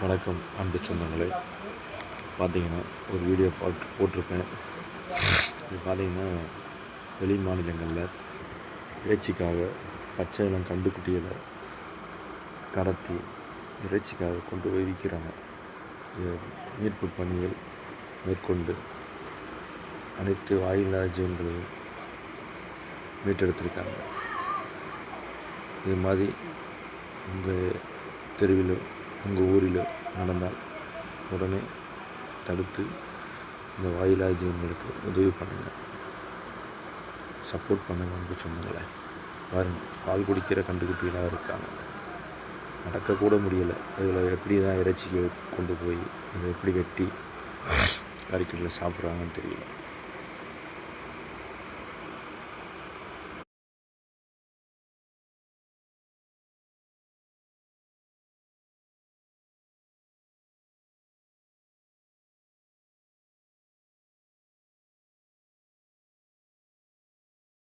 வணக்கம் அன்பு சொந்தங்களே. பார்த்தீங்கன்னா ஒரு வீடியோ போட்டிருப்பேன். இது பார்த்தீங்கன்னா வெளி மாநிலங்களில் இறைச்சிக்காக பச்சை இளம் கண்டுக்குட்டிகளை கடத்தி இறைச்சிக்காக கொண்டு போய் விற்கிறாங்க. மீட்பு பணிகள் மேற்கொண்டு அனைத்து வாயில்லா ஜீவன்களையும் மீட்டெடுத்திருக்காங்க. இது மாதிரி உங்கள் தெருவில் உங்கள் ஊரில் நடந்தால் உடனே தடுத்து இந்த வாயில்லா ஜீவன்களுக்கு உதவி பண்ணுங்கள், சப்போர்ட் பண்ணுங்கள். அன்பு சொந்தங்களே, பாருங்கள், பால் குடிக்கிற கண்டுக்குட்டிகளாக இருக்காங்க, நடக்கக்கூட முடியலை. இதில் எப்படி தான் இறைச்சிக்கு கொண்டு போய் இதை எப்படி வெட்டி கறிக்கட்டில் சாப்பிட்றாங்கன்னு தெரியல.